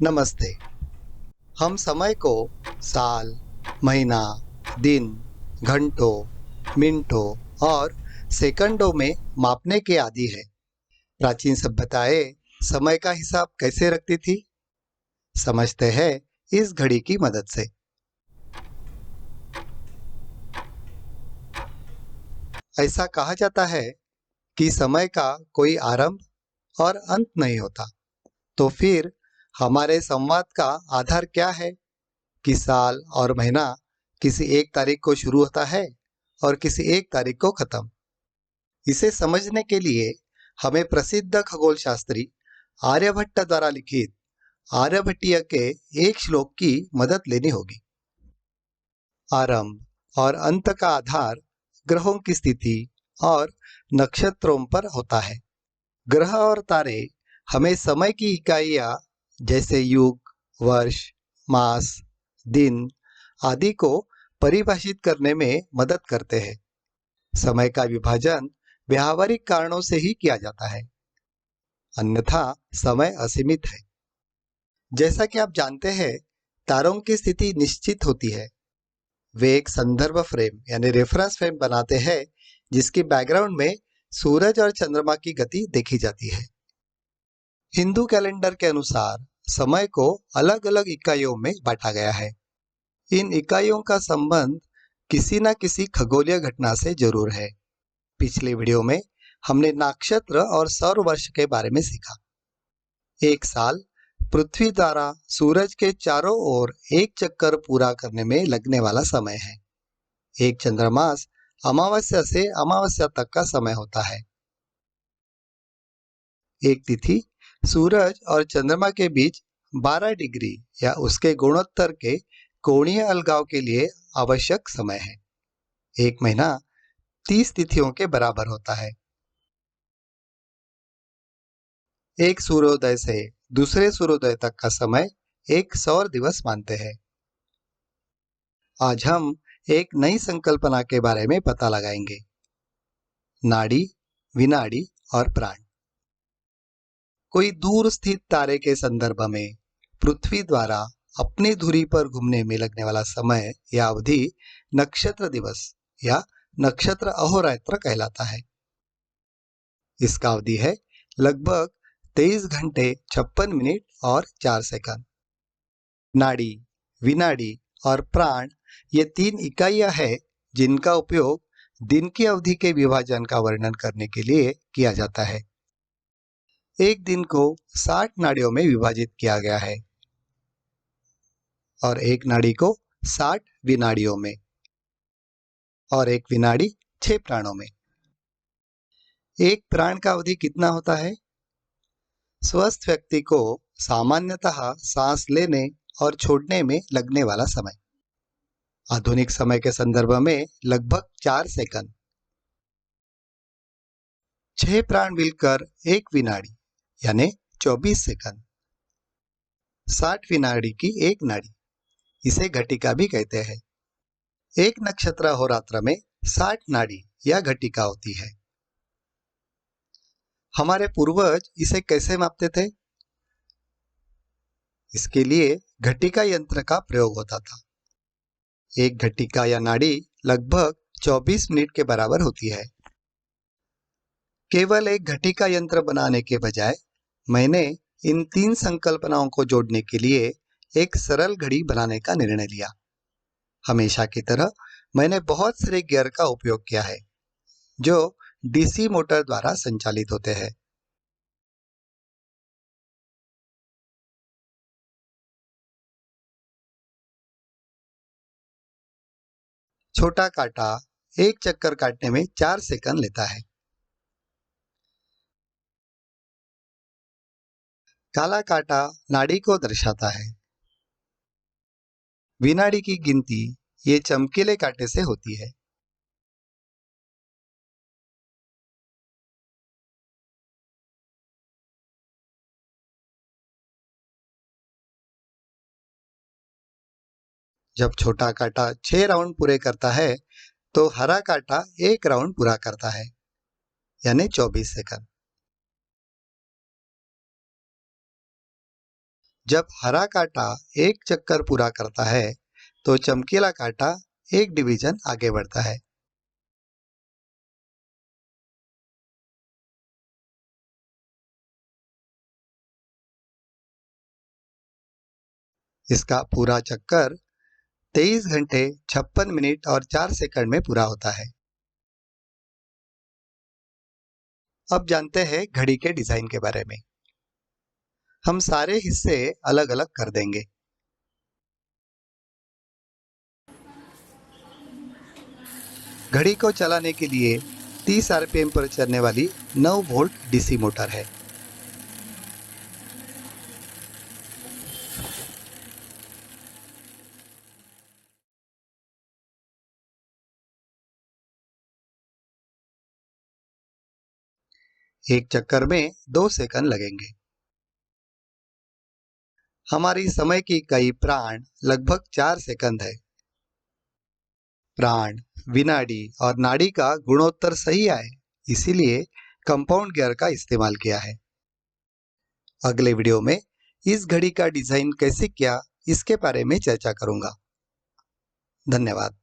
नमस्ते। हम समय को साल, महीना, दिन, घंटों, मिनटों और सेकंडों में मापने के आदी है। प्राचीन सभ्यताएं समय का हिसाब कैसे रखती थी? समझते हैं इस घड़ी की मदद से। ऐसा कहा जाता है कि समय का कोई आरंभ और अंत नहीं होता। तो फिर हमारे संवाद का आधार क्या है कि साल और महीना किसी एक तारीख को शुरू होता है और किसी एक तारीख को खत्म। इसे समझने के लिए हमें प्रसिद्ध खगोल शास्त्री आर्यभट्ट द्वारा लिखित आर्यभट्टीय के एक श्लोक की मदद लेनी होगी। आरंभ और अंत का आधार ग्रहों की स्थिति और नक्षत्रों पर होता है। ग्रह और तारे हमें समय की इकाइयां जैसे युग, वर्ष, मास, दिन आदि को परिभाषित करने में मदद करते हैं। समय का विभाजन व्यावहारिक कारणों से ही किया जाता है, अन्यथा समय असीमित है। जैसा कि आप जानते हैं, तारों की स्थिति निश्चित होती है। वे एक संदर्भ फ्रेम यानी रेफरेंस फ्रेम बनाते हैं जिसकी बैकग्राउंड में सूरज और चंद्रमा की गति देखी जाती है। हिंदू कैलेंडर के अनुसार समय को अलग अलग इकाइयों में बांटा गया है। इन इकाइयों का संबंध किसी न किसी खगोलीय घटना से जरूर है। पिछले वीडियो में हमने नक्षत्र और सौर वर्ष के बारे में सीखा। एक साल पृथ्वी द्वारा सूरज के चारों ओर एक चक्कर पूरा करने में लगने वाला समय है। एक चंद्रमास अमावस्या से अमावस्या तक का समय होता है। एक तिथि सूरज और चंद्रमा के बीच 12 डिग्री या उसके गुणोत्तर के कोणीय अलगाव के लिए आवश्यक समय है। एक महीना 30 तिथियों के बराबर होता है। एक सूर्योदय से दूसरे सूर्योदय तक का समय एक सौर दिवस मानते हैं। आज हम एक नई संकल्पना के बारे में पता लगाएंगे, नाड़ी, विनाड़ी और प्राण। कोई दूर स्थित तारे के संदर्भ में पृथ्वी द्वारा अपनी धुरी पर घूमने में लगने वाला समय या अवधि नक्षत्र दिवस या नक्षत्र अहोरात्र कहलाता है। इसका अवधि है लगभग 23 घंटे 56 मिनट और 4 सेकंड। नाड़ी, विनाड़ी और प्राण ये 3 इकाइयां हैं जिनका उपयोग दिन की अवधि के विभाजन का वर्णन करने के लिए किया जाता है। एक दिन को 60 नाड़ियों में विभाजित किया गया है और एक नाड़ी को 60 विनाड़ियों में और एक विनाड़ी 6 प्राणों में। एक प्राण का अवधि कितना होता है? स्वस्थ व्यक्ति को सामान्यतः सांस लेने और छोड़ने में लगने वाला समय। आधुनिक समय के संदर्भ में लगभग 4 सेकंड। 6 प्राण मिलकर एक विनाड़ी यानी 24 सेकंड। 60 विनाड़ी की एक नाड़ी, इसे घटिका भी कहते हैं। एक नक्षत्र अहोरात्र में 60 नाड़ी या घटिका होती है। हमारे पूर्वज इसे कैसे मापते थे? इसके लिए घटिका यंत्र का प्रयोग होता था। एक घटिका या नाड़ी लगभग 24 मिनट के बराबर होती है। केवल एक घटिका यंत्र बनाने के बजाय मैंने इन 3 संकल्पनाओं को जोड़ने के लिए एक सरल घड़ी बनाने का निर्णय लिया। हमेशा की तरह मैंने बहुत सारे गियर का उपयोग किया है जो डीसी मोटर द्वारा संचालित होते हैं। छोटा कांटा एक चक्कर काटने में 4 सेकंड लेता है। काला कांटा नाड़ी को दर्शाता है। विनाड़ी की गिनती ये चमकीले कांटे से होती है। जब छोटा कांटा 6 राउंड पूरे करता है तो हरा कांटा 1 राउंड पूरा करता है यानी 24 सेकंड। जब हरा कांटा एक चक्कर पूरा करता है तो चमकीला कांटा एक डिवीजन आगे बढ़ता है। इसका पूरा चक्कर 23 घंटे 56 मिनट और 4 सेकंड में पूरा होता है। अब जानते हैं घड़ी के डिजाइन के बारे में। हम सारे हिस्से अलग अलग कर देंगे। घड़ी को चलाने के लिए 30 आरपीएम पर चलने वाली 9 वोल्ट डीसी मोटर है। एक चक्कर में 2 सेकंड लगेंगे। हमारी समय की इकाई प्राण लगभग 4 सेकंड है। प्राण, विनाडी और नाड़ी का गुणोत्तर सही आए, इसीलिए कंपाउंड गियर का इस्तेमाल किया है। अगले वीडियो में इस घड़ी का डिजाइन कैसे किया इसके बारे में चर्चा करूंगा। धन्यवाद।